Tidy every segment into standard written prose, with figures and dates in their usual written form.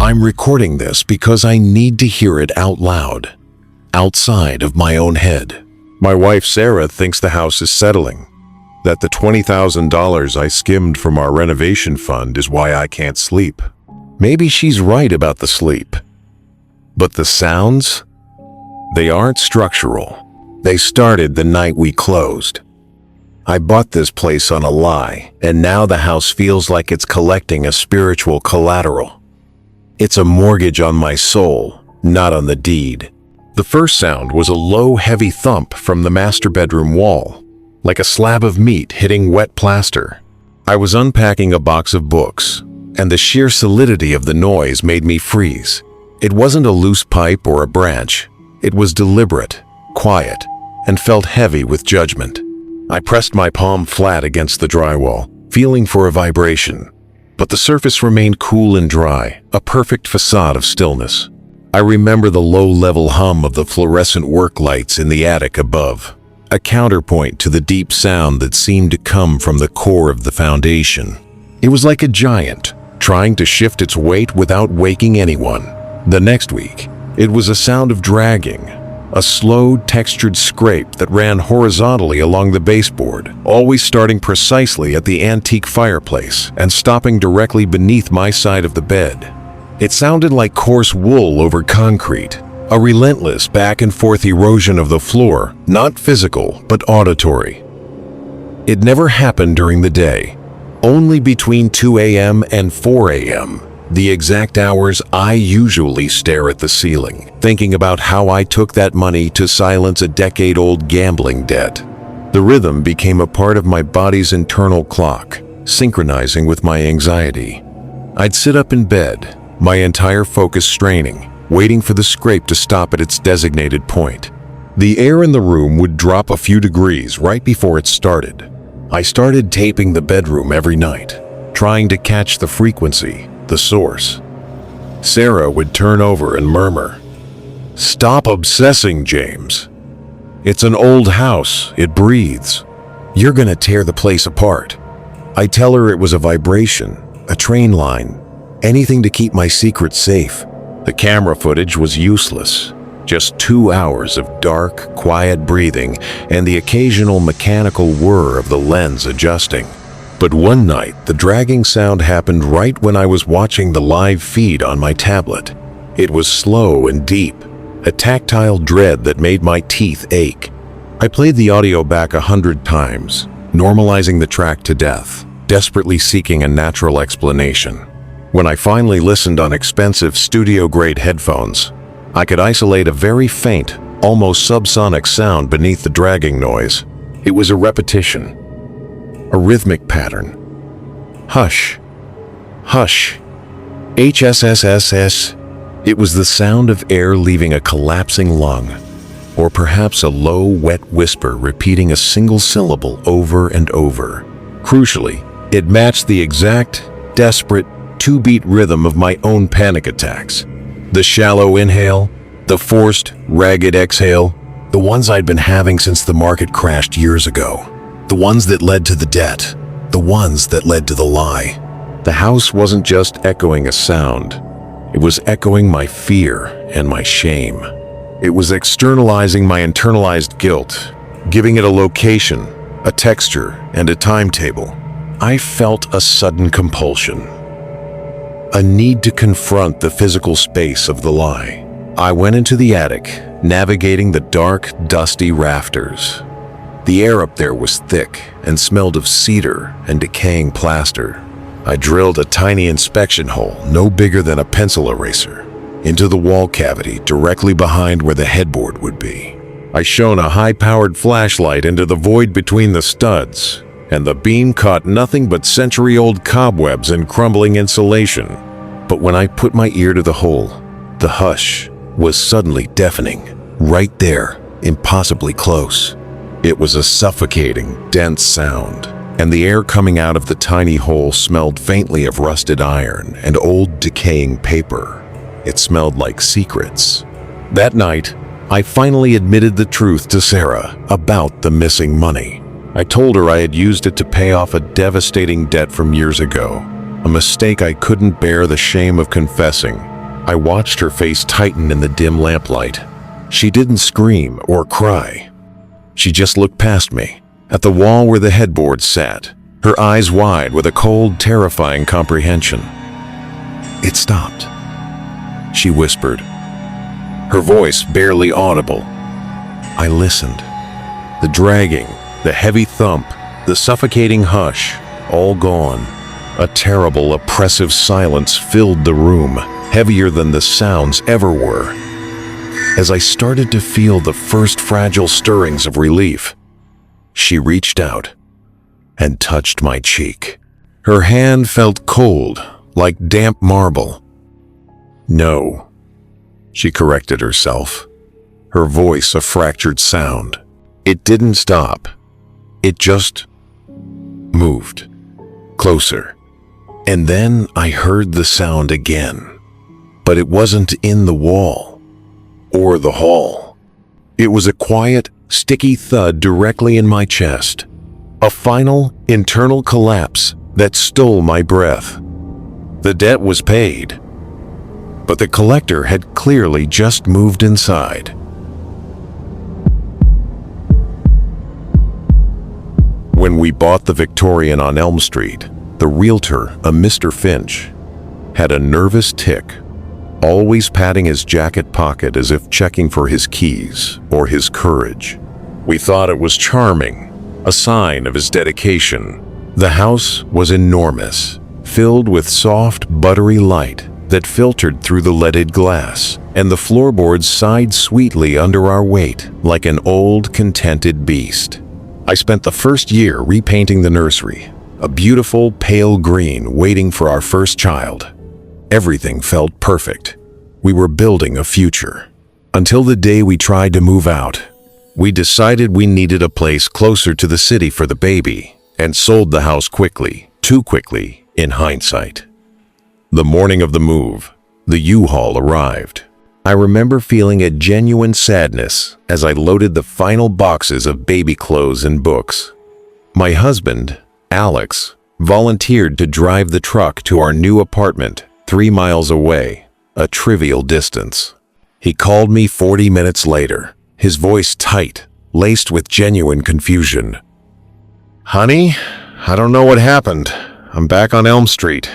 I'm recording this because I need to hear it out loud, outside of my own head. My wife Sarah thinks the house is settling, that the $20,000 I skimmed from our renovation fund is why I can't sleep. Maybe she's right about the sleep. But the sounds? They aren't structural. They started the night we closed. I bought this place on a lie, and now the house feels like it's collecting a spiritual collateral. It's a mortgage on my soul, not on the deed. The first sound was a low, heavy thump from the master bedroom wall, like a slab of meat hitting wet plaster. I was unpacking a box of books, and the sheer solidity of the noise made me freeze. It wasn't a loose pipe or a branch. It was deliberate, quiet, and felt heavy with judgment. I pressed my palm flat against the drywall, feeling for a vibration. But the surface remained cool and dry, a perfect facade of stillness. I remember the low-level hum of the fluorescent work lights in the attic above, a counterpoint to the deep sound that seemed to come from the core of the foundation. It was like a giant, trying to shift its weight without waking anyone. The next week, it was a sound of dragging, a slow, textured scrape that ran horizontally along the baseboard, always starting precisely at the antique fireplace and stopping directly beneath my side of the bed. It sounded like coarse wool over concrete, a relentless back-and-forth erosion of the floor, not physical, but auditory. It never happened during the day, only between 2 a.m. and 4 a.m., the exact hours I usually stare at the ceiling, thinking about how I took that money to silence a decade-old gambling debt. The rhythm became a part of my body's internal clock, synchronizing with my anxiety. I'd sit up in bed, my entire focus straining, waiting for the scrape to stop at its designated point. The air in the room would drop a few degrees right before it started. I started taping the bedroom every night, trying to catch the frequency, the source. Sarah would turn over and murmur, "Stop obsessing, James. It's an old house, it breathes. You're gonna tear the place apart." I tell her it was a vibration, a train line, anything to keep my secret safe. The camera footage was useless, just 2 hours of dark, quiet breathing and the occasional mechanical whir of the lens adjusting. But one night, the dragging sound happened right when I was watching the live feed on my tablet. It was slow and deep, a tactile dread that made my teeth ache. I played the audio back 100 times, normalizing the track to death, desperately seeking a natural explanation. When I finally listened on expensive studio-grade headphones, I could isolate a very faint, almost subsonic sound beneath the dragging noise. It was a repetition, a rhythmic pattern. Hush, hush, HSSSS. It was the sound of air leaving a collapsing lung, or perhaps a low, wet whisper repeating a single syllable over and over. Crucially, it matched the exact, desperate, two-beat rhythm of my own panic attacks. The shallow inhale, the forced, ragged exhale, the ones I'd been having since the market crashed years ago. The ones that led to the debt, the ones that led to the lie. The house wasn't just echoing a sound. It was echoing my fear and my shame. It was externalizing my internalized guilt, giving it a location, a texture, and a timetable. I felt a sudden compulsion, a need to confront the physical space of the lie. I went into the attic, navigating the dark, dusty rafters. The air up there was thick and smelled of cedar and decaying plaster. I drilled a tiny inspection hole, no bigger than a pencil eraser, into the wall cavity directly behind where the headboard would be. I shone a high-powered flashlight into the void between the studs, and the beam caught nothing but century-old cobwebs and crumbling insulation. But when I put my ear to the hole, the hush was suddenly deafening, right there, impossibly close. It was a suffocating, dense sound, and the air coming out of the tiny hole smelled faintly of rusted iron and old decaying paper. It smelled like secrets. That night, I finally admitted the truth to Sarah about the missing money. I told her I had used it to pay off a devastating debt from years ago, a mistake I couldn't bear the shame of confessing. I watched her face tighten in the dim lamplight. She didn't scream or cry. She just looked past me, at the wall where the headboard sat, her eyes wide with a cold, terrifying comprehension. "It stopped," she whispered, her voice barely audible. I listened. The dragging, the heavy thump, the suffocating hush, all gone. A terrible, oppressive silence filled the room, heavier than the sounds ever were. As I started to feel the first fragile stirrings of relief, she reached out and touched my cheek. Her hand felt cold, like damp marble. "No," she corrected herself, her voice a fractured sound. "It didn't stop. It just moved closer." And then I heard the sound again, but it wasn't in the wall or the hall. It was a quiet, sticky thud directly in my chest, a final, internal collapse that stole my breath. The debt was paid, but the collector had clearly just moved inside. When we bought the Victorian on Elm Street, the realtor, a Mr. Finch, had a nervous tic, always patting his jacket pocket as if checking for his keys or his courage. We thought it was charming, a sign of his dedication. The house was enormous, filled with soft, buttery light that filtered through the leaded glass, and the floorboards sighed sweetly under our weight like an old, contented beast. I spent the first year repainting the nursery, a beautiful pale green waiting for our first child. Everything felt perfect. We were building a future. Until the day we tried to move out. We decided we needed a place closer to the city for the baby and sold the house quickly, too quickly, in hindsight. The morning of the move, the U-Haul arrived. I remember feeling a genuine sadness as I loaded the final boxes of baby clothes and books. My husband, Alex, volunteered to drive the truck to our new apartment 3 miles away, a trivial distance. He called me 40 minutes later, his voice tight, laced with genuine confusion. "Honey, I don't know what happened. I'm back on Elm Street."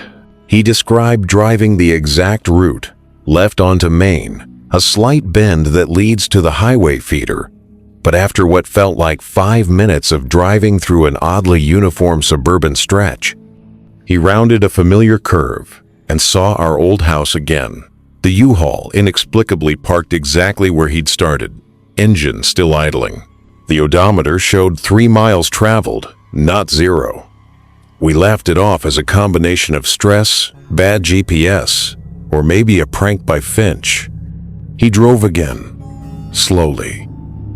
He described driving the exact route, left onto Main, a slight bend that leads to the highway feeder. But after what felt like 5 minutes of driving through an oddly uniform suburban stretch, he rounded a familiar curve and saw our old house again. The U-Haul inexplicably parked exactly where he'd started, engine still idling. The odometer showed 3 miles traveled, not 0. We laughed it off as a combination of stress, bad GPS, or maybe a prank by Finch. He drove again, slowly,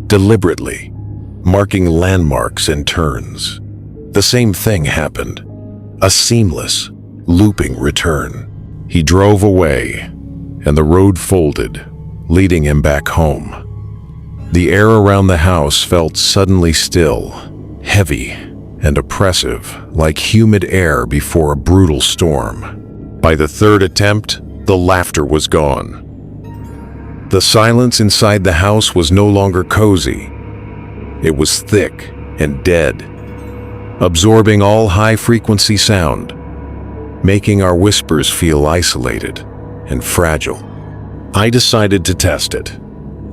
deliberately, marking landmarks and turns. The same thing happened, a seamless, looping return. He drove away, and the road folded, leading him back home. The air around the house felt suddenly still, heavy, and oppressive, like humid air before a brutal storm. By the third attempt, the laughter was gone. The silence inside the house was no longer cozy. It was thick and dead, absorbing all high-frequency sound, making our whispers feel isolated and fragile. I decided to test it.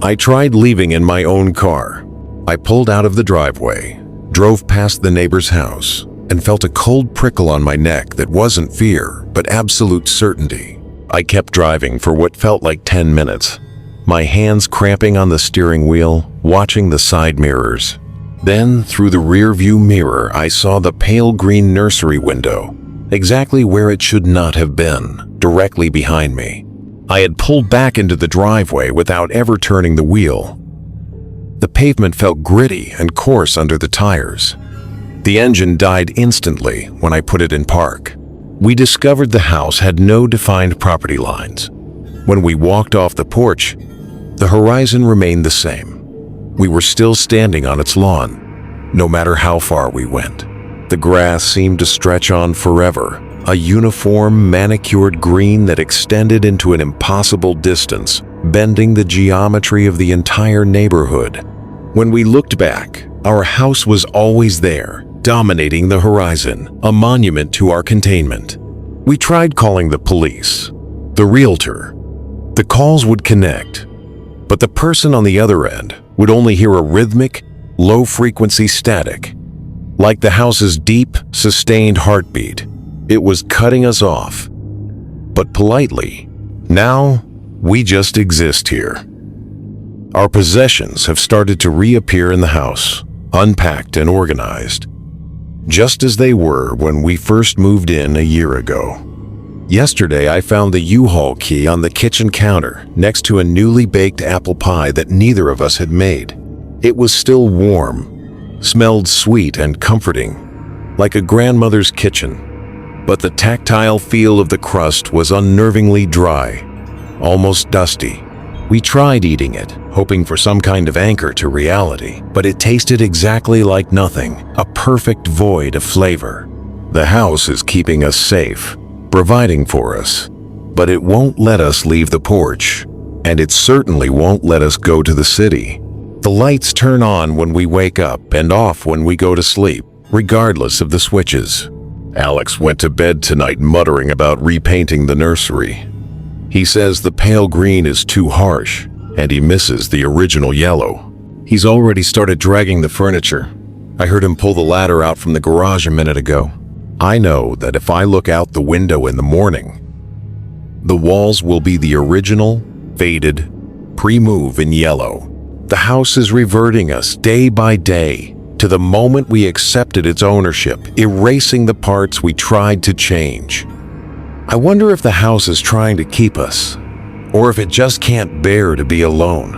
I tried leaving in my own car. I pulled out of the driveway, drove past the neighbor's house, and felt a cold prickle on my neck that wasn't fear, but absolute certainty. I kept driving for what felt like 10 minutes, my hands cramping on the steering wheel, watching the side mirrors. Then, through the rear-view mirror, I saw the pale green nursery window, exactly where it should not have been, directly behind me. I had pulled back into the driveway without ever turning the wheel. The pavement felt gritty and coarse under the tires. The engine died instantly when I put it in park. We discovered the house had no defined property lines. When we walked off the porch, the horizon remained the same. We were still standing on its lawn, no matter how far we went. The grass seemed to stretch on forever, a uniform, manicured green that extended into an impossible distance, bending the geometry of the entire neighborhood. When we looked back, our house was always there, dominating the horizon, a monument to our containment. We tried calling the police, the realtor. The calls would connect, but the person on the other end would only hear a rhythmic, low-frequency static. Like the house's deep, sustained heartbeat, it was cutting us off. But politely, now we just exist here. Our possessions have started to reappear in the house, unpacked and organized, just as they were when we first moved in a year ago. Yesterday, I found the U-Haul key on the kitchen counter next to a newly baked apple pie that neither of us had made. It was still warm, smelled sweet and comforting, like a grandmother's kitchen. But the tactile feel of the crust was unnervingly dry, almost dusty. We tried eating it, hoping for some kind of anchor to reality, but it tasted exactly like nothing, a perfect void of flavor. The house is keeping us safe, providing for us, but it won't let us leave the porch, and it certainly won't let us go to the city. The lights turn on when we wake up and off when we go to sleep, regardless of the switches. Alex went to bed tonight muttering about repainting the nursery. He says the pale green is too harsh, and he misses the original yellow. He's already started dragging the furniture. I heard him pull the ladder out from the garage a minute ago. I know that if I look out the window in the morning, the walls will be the original, faded, pre-move in yellow. The house is reverting us day by day to the moment we accepted its ownership, erasing the parts we tried to change. I wonder if the house is trying to keep us, or if it just can't bear to be alone.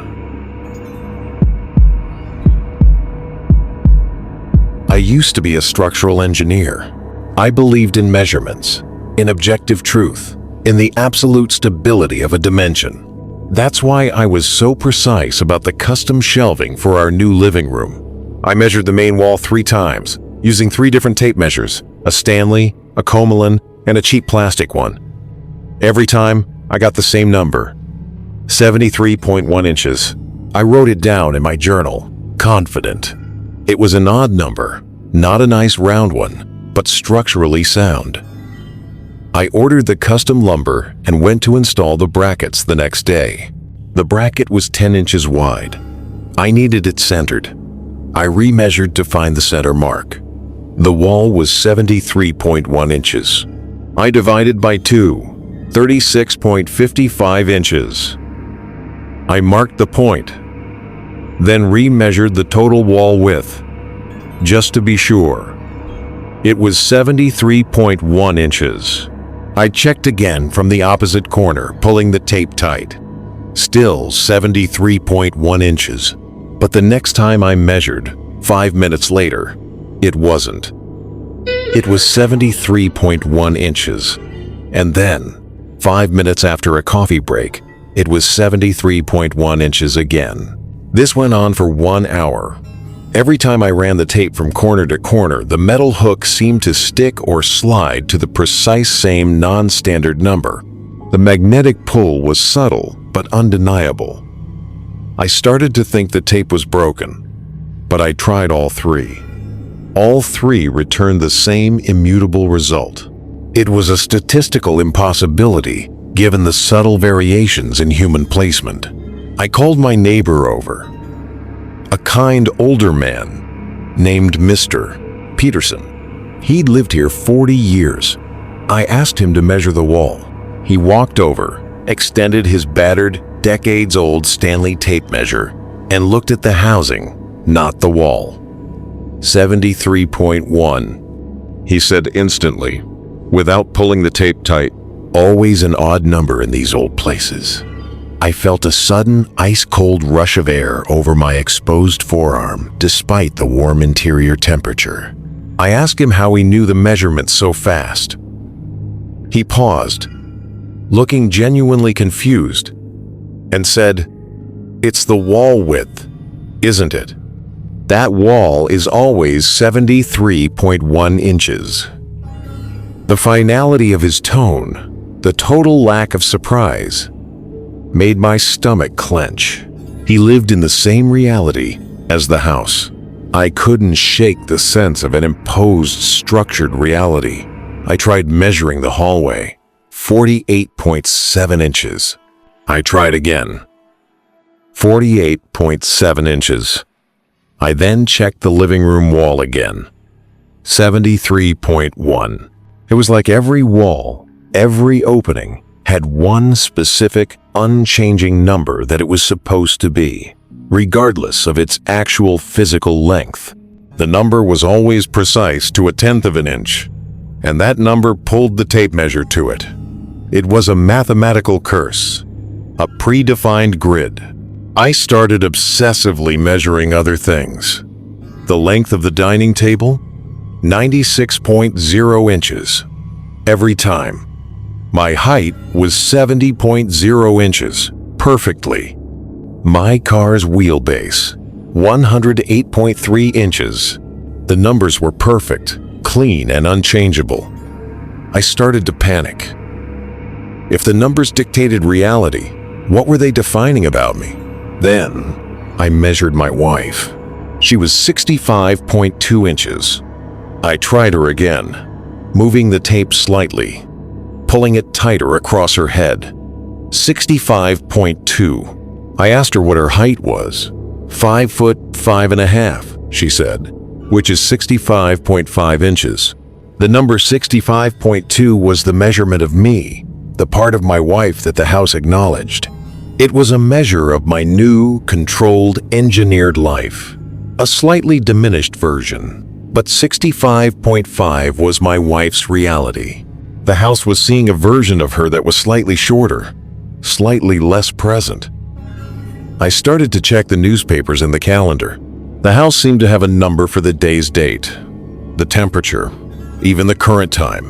I used to be a structural engineer. I believed in measurements, in objective truth, in the absolute stability of a dimension. That's why I was so precise about the custom shelving for our new living room. I measured the main wall 3 times, using 3 different tape measures, a Stanley, a Comelin, and a cheap plastic one. Every time, I got the same number, 73.1 inches. I wrote it down in my journal, confident. It was an odd number, not a nice round one, but structurally sound. I ordered the custom lumber and went to install the brackets the next day. The bracket was 10 inches wide. I needed it centered. I remeasured to find the center mark. The wall was 73.1 inches. I divided by 2, 36.55 inches. I marked the point, then remeasured the total wall width, just to be sure. It was 73.1 inches. I checked again from the opposite corner, pulling the tape tight. Still 73.1 inches. But the next time I measured, 5 minutes later, it wasn't. It was 73.1 inches. And then, 5 minutes after a coffee break, it was 73.1 inches again. This went on for 1 hour. Every time I ran the tape from corner to corner, the metal hook seemed to stick or slide to the precise same non-standard number. The magnetic pull was subtle but undeniable. I started to think the tape was broken, but I tried all 3. All 3 returned the same immutable result. It was a statistical impossibility, given the subtle variations in human placement. I called my neighbor over, a kind older man named Mr. Peterson. He'd lived here 40 years. I asked him to measure the wall. He walked over, extended his battered, decades-old Stanley tape measure, and looked at the housing, not the wall. 73.1, he said instantly, without pulling the tape tight. Always an odd number in these old places. I felt a sudden, ice-cold rush of air over my exposed forearm, despite the warm interior temperature. I asked him how he knew the measurements so fast. He paused, looking genuinely confused, and said, "It's the wall width, isn't it? That wall is always 73.1 inches. The finality of his tone, the total lack of surprise, made my stomach clench. He lived in the same reality as the house. I couldn't shake the sense of an imposed, structured reality. I tried measuring the hallway. 48.7 inches. I tried again. 48.7 inches. I then checked the living room wall again. 73.1. It was like every wall, every opening, had one specific, unchanging number that it was supposed to be, regardless of its actual physical length. The number was always precise to 1/10 of an inch, and that number pulled the tape measure to it. It was a mathematical curse, a predefined grid. I started obsessively measuring other things. The length of the dining table? 96.0 inches. Every time. My height was 70.0 inches, perfectly. My car's wheelbase, 108.3 inches. The numbers were perfect, clean, and unchangeable. I started to panic. If the numbers dictated reality, what were they defining about me? Then, I measured my wife. She was 65.2 inches. I tried her again, moving the tape slightly, pulling it tighter across her head. 65.2. I asked her what her height was. 5'5.5", she said, which is 65.5 inches. The number 65.2 was the measurement of me, the part of my wife that the house acknowledged. It was a measure of my new, controlled, engineered life. A slightly diminished version, but 65.5 was my wife's reality. The house was seeing a version of her that was slightly shorter, slightly less present. I started to check the newspapers and the calendar. The house seemed to have a number for the day's date, the temperature, even the current time.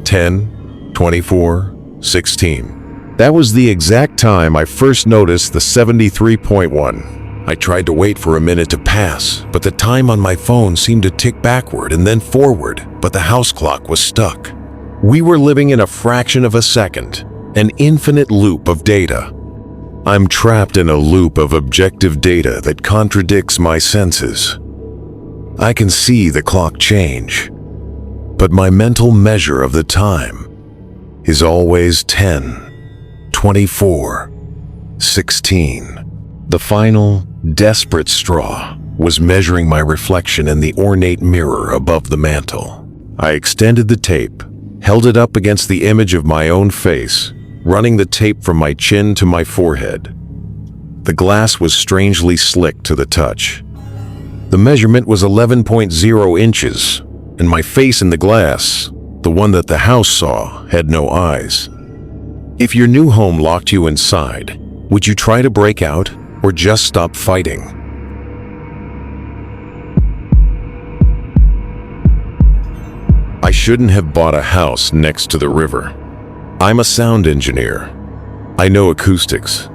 10, 24, 16. That was the exact time I first noticed the 73.1. I tried to wait for a minute to pass, but the time on my phone seemed to tick backward and then forward, but the house clock was stuck. We were living in a fraction of a second, an infinite loop of data. I'm trapped in a loop of objective data that contradicts my senses. I can see the clock change, but my mental measure of the time is always 10, 24, 16. The final, desperate straw was measuring my reflection in the ornate mirror above the mantel. I extended the tape, held it up against the image of my own face, running the tape from my chin to my forehead. The glass was strangely slick to the touch. The measurement was 11.0 inches, and my face in the glass, the one that the house saw, had no eyes. If your new home locked you inside, would you try to break out or just stop fighting? I shouldn't have bought a house next to the river. I'm a sound engineer. I know acoustics,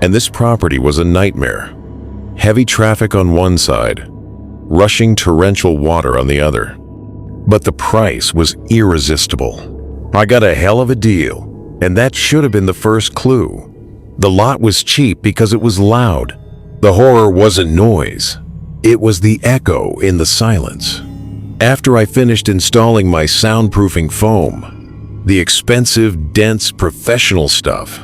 and this property was a nightmare. Heavy traffic on one side, rushing torrential water on the other. But the price was irresistible. I got a hell of a deal, and that should have been the first clue. The lot was cheap because it was loud. The horror wasn't noise. It was the echo in the silence. After I finished installing my soundproofing foam, the expensive, dense, professional stuff,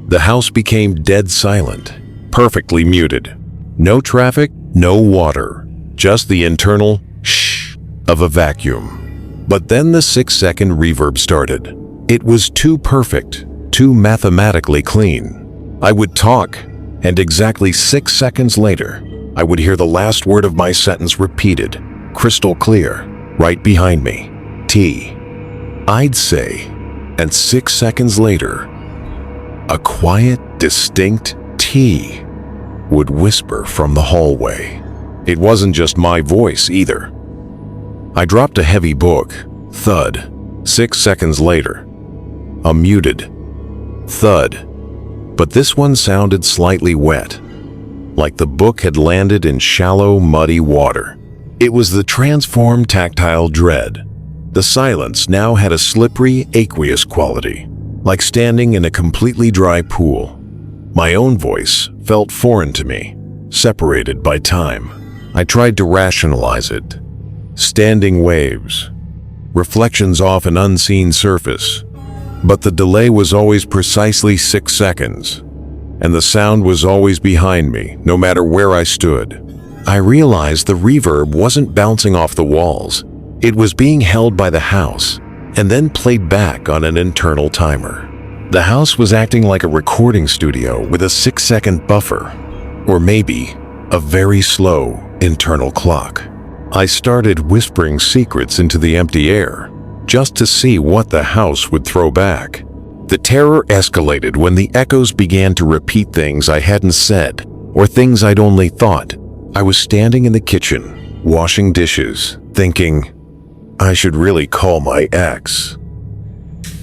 the house became dead silent, perfectly muted. No traffic, no water, just the internal shh of a vacuum. But then the 6-second reverb started. It was too perfect, too mathematically clean. I would talk, and exactly 6 seconds later, I would hear the last word of my sentence repeated, crystal clear, right behind me. T. I'd say, and 6 seconds later, a quiet, distinct T would whisper from the hallway. It wasn't just my voice either. I dropped a heavy book. Thud. 6 seconds later, a muted thud. But this one sounded slightly wet, like the book had landed in shallow, muddy water. It was the transformed tactile dread, The silence now had a slippery, aqueous quality, like standing in a completely dry pool. My own voice felt foreign to me, separated by time. I tried to rationalize it. Standing waves, reflections off an unseen surface. But the delay was always precisely 6 seconds, and the sound was always behind me, no matter where I stood. I realized the reverb wasn't bouncing off the walls. It was being held by the house, and then played back on an internal timer. The house was acting like a recording studio with a 6-second buffer, or maybe a very slow internal clock. I started whispering secrets into the empty air, just to see what the house would throw back. The terror escalated when the echoes began to repeat things I hadn't said, or things I'd only thought. I was standing in the kitchen, washing dishes, thinking, I should really call my ex.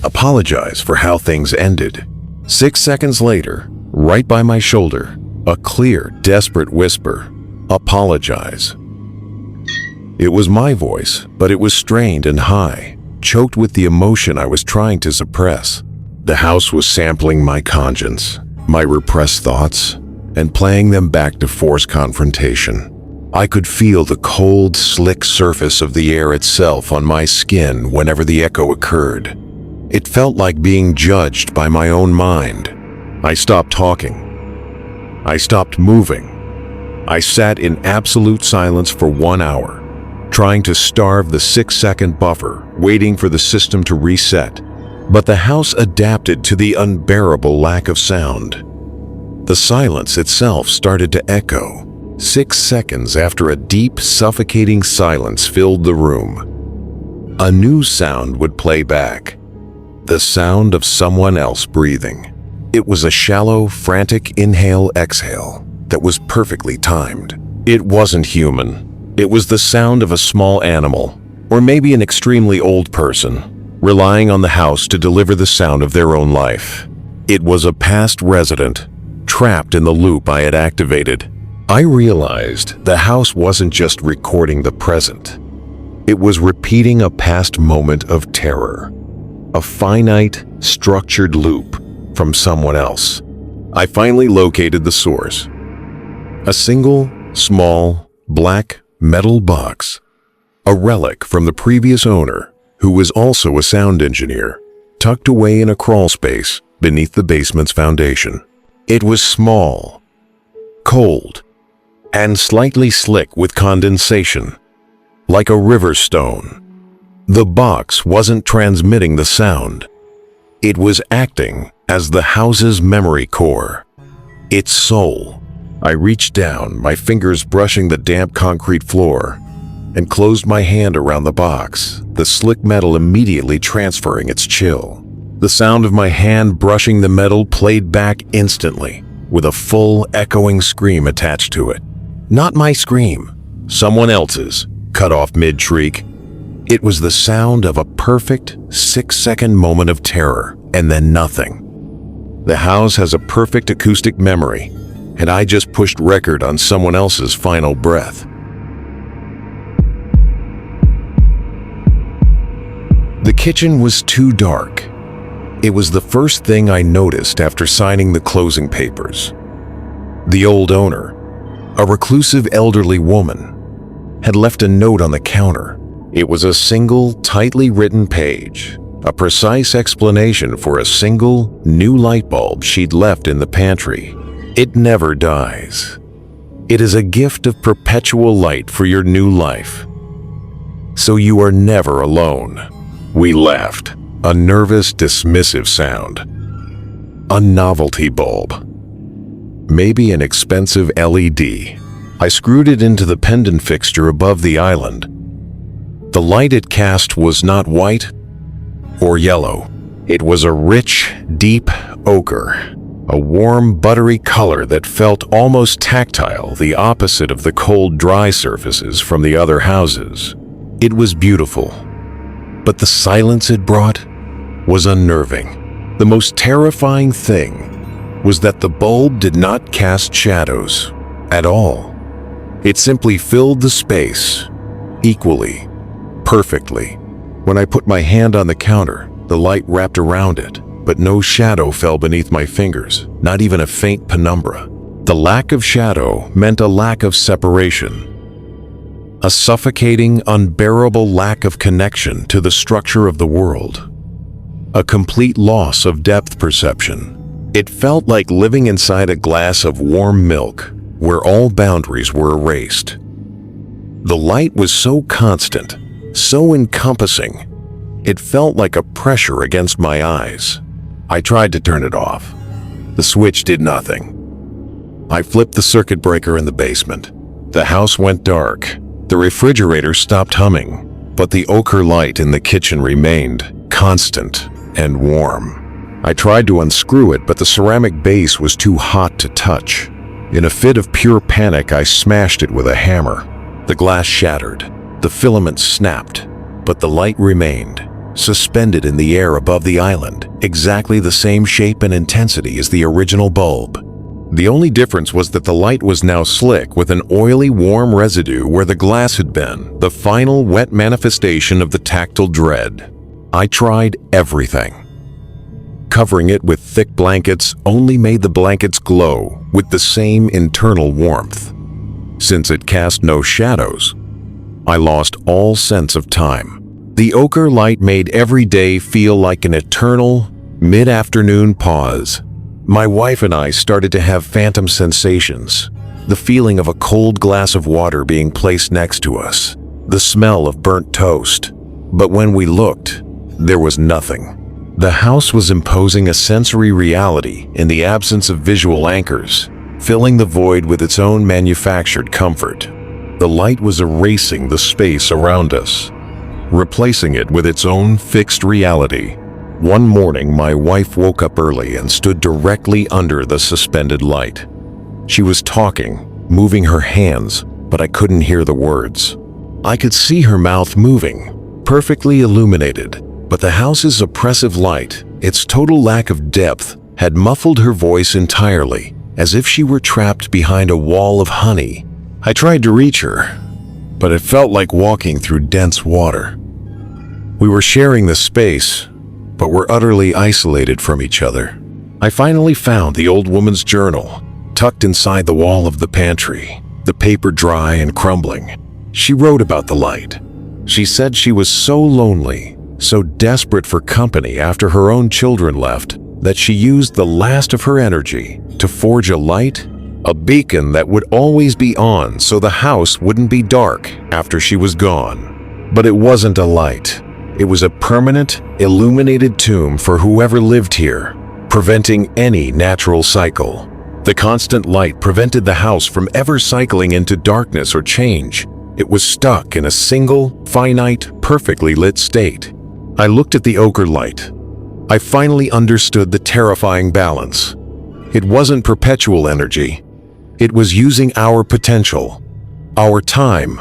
Apologize for how things ended. 6 seconds later, right by my shoulder, a clear, desperate whisper, apologize. It was my voice, but it was strained and high, choked with the emotion I was trying to suppress. The house was sampling my conscience, my repressed thoughts, and playing them back to force confrontation. I could feel the cold, slick surface of the air itself on my skin whenever the echo occurred. It felt like being judged by my own mind. I stopped talking. I stopped moving. I sat in absolute silence for 1 hour, trying to starve the 6-second buffer, waiting for the system to reset. But the house adapted to the unbearable lack of sound. The silence itself started to echo. 6 seconds after a deep, suffocating silence filled the room, a new sound would play back. The sound of someone else breathing. It was a shallow, frantic inhale-exhale that was perfectly timed. It wasn't human. It was the sound of a small animal, or maybe an extremely old person, relying on the house to deliver the sound of their own life. It was a past resident, trapped in the loop I had activated. I realized the house wasn't just recording the present. It was repeating a past moment of terror, a finite, structured loop from someone else. I finally located the source. A single, small, black metal box, a relic from the previous owner, who was also a sound engineer, tucked away in a crawl space beneath the basement's foundation. It was small, cold, and slightly slick with condensation, like a river stone. The box wasn't transmitting the sound. It was acting as the house's memory core, its soul. I reached down, my fingers brushing the damp concrete floor, and closed my hand around the box, the slick metal immediately transferring its chill. The sound of my hand brushing the metal played back instantly, with a full, echoing scream attached to it. Not my scream, someone else's, cut off mid-shriek. It was the sound of a perfect 6-second moment of terror, and then nothing. The house has a perfect acoustic memory, and I just pushed record on someone else's final breath. The kitchen was too dark. It was the first thing I noticed after signing the closing papers. The old owner, a reclusive elderly woman, had left a note on the counter. It was a single, tightly written page, a precise explanation for a single, new light bulb she'd left in the pantry. It never dies. It is a gift of perpetual light for your new life. So you are never alone. We laughed, a nervous, dismissive sound. A novelty bulb. Maybe an expensive LED. I screwed it into the pendant fixture above the island. The light it cast was not white or yellow. It was a rich, deep ochre, a warm, buttery color that felt almost tactile, the opposite of the cold, dry surfaces from the other houses. It was beautiful, but the silence it brought was unnerving. The most terrifying thing was that the bulb did not cast shadows at all. It simply filled the space equally, perfectly. When I put my hand on the counter, the light wrapped around it, but no shadow fell beneath my fingers, not even a faint penumbra. The lack of shadow meant a lack of separation, a suffocating, unbearable lack of connection to the structure of the world, a complete loss of depth perception. It felt like living inside a glass of warm milk, where all boundaries were erased. The light was so constant, so encompassing, it felt like a pressure against my eyes. I tried to turn it off. The switch did nothing. I flipped the circuit breaker in the basement. The house went dark. The refrigerator stopped humming, but the ochre light in the kitchen remained constant and warm. I tried to unscrew it, but the ceramic base was too hot to touch. In a fit of pure panic, I smashed it with a hammer. The glass shattered. The filaments snapped, but the light remained, suspended in the air above the island, exactly the same shape and intensity as the original bulb. The only difference was that the light was now slick with an oily, warm residue where the glass had been, the final wet manifestation of the tactile dread. I tried everything. Covering it with thick blankets only made the blankets glow with the same internal warmth. Since it cast no shadows, I lost all sense of time. The ochre light made every day feel like an eternal, mid-afternoon pause. My wife and I started to have phantom sensations. The feeling of a cold glass of water being placed next to us. The smell of burnt toast. But when we looked, there was nothing. The house was imposing a sensory reality in the absence of visual anchors, filling the void with its own manufactured comfort. The light was erasing the space around us, replacing it with its own fixed reality. One morning, my wife woke up early and stood directly under the suspended light. She was talking, moving her hands, but I couldn't hear the words. I could see her mouth moving, perfectly illuminated, but the house's oppressive light, its total lack of depth, had muffled her voice entirely, as if she were trapped behind a wall of honey. I tried to reach her, but it felt like walking through dense water. We were sharing the space, but were utterly isolated from each other. I finally found the old woman's journal, tucked inside the wall of the pantry, the paper dry and crumbling. She wrote about the light. She said she was so lonely, so desperate for company after her own children left, that she used the last of her energy to forge a light, a beacon that would always be on so the house wouldn't be dark after she was gone. But it wasn't a light. It was a permanent, illuminated tomb for whoever lived here, preventing any natural cycle. The constant light prevented the house from ever cycling into darkness or change. It was stuck in a single, finite, perfectly lit state. I looked at the ochre light. I finally understood the terrifying balance. It wasn't perpetual energy. It was using our potential, our time,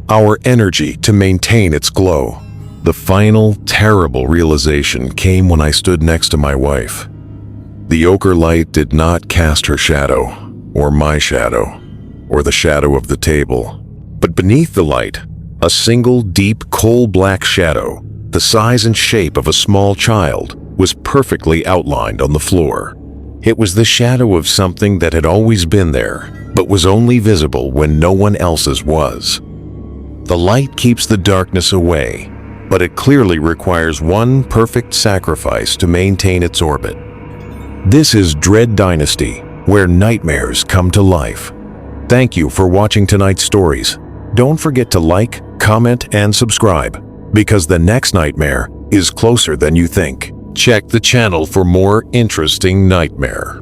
our energy to maintain its glow. The final, terrible realization came when I stood next to my wife. The ochre light did not cast her shadow, or my shadow, or the shadow of the table. But beneath the light, a single, deep, coal-black shadow, the size and shape of a small child, was perfectly outlined on the floor. It was the shadow of something that had always been there, but was only visible when no one else's was. The light keeps the darkness away, but it clearly requires one perfect sacrifice to maintain its orbit. This is Dread Dynasty, where nightmares come to life. Thank you for watching tonight's stories. Don't forget to like, comment, and subscribe, because the next nightmare is closer than you think. Check the channel for more interesting nightmare.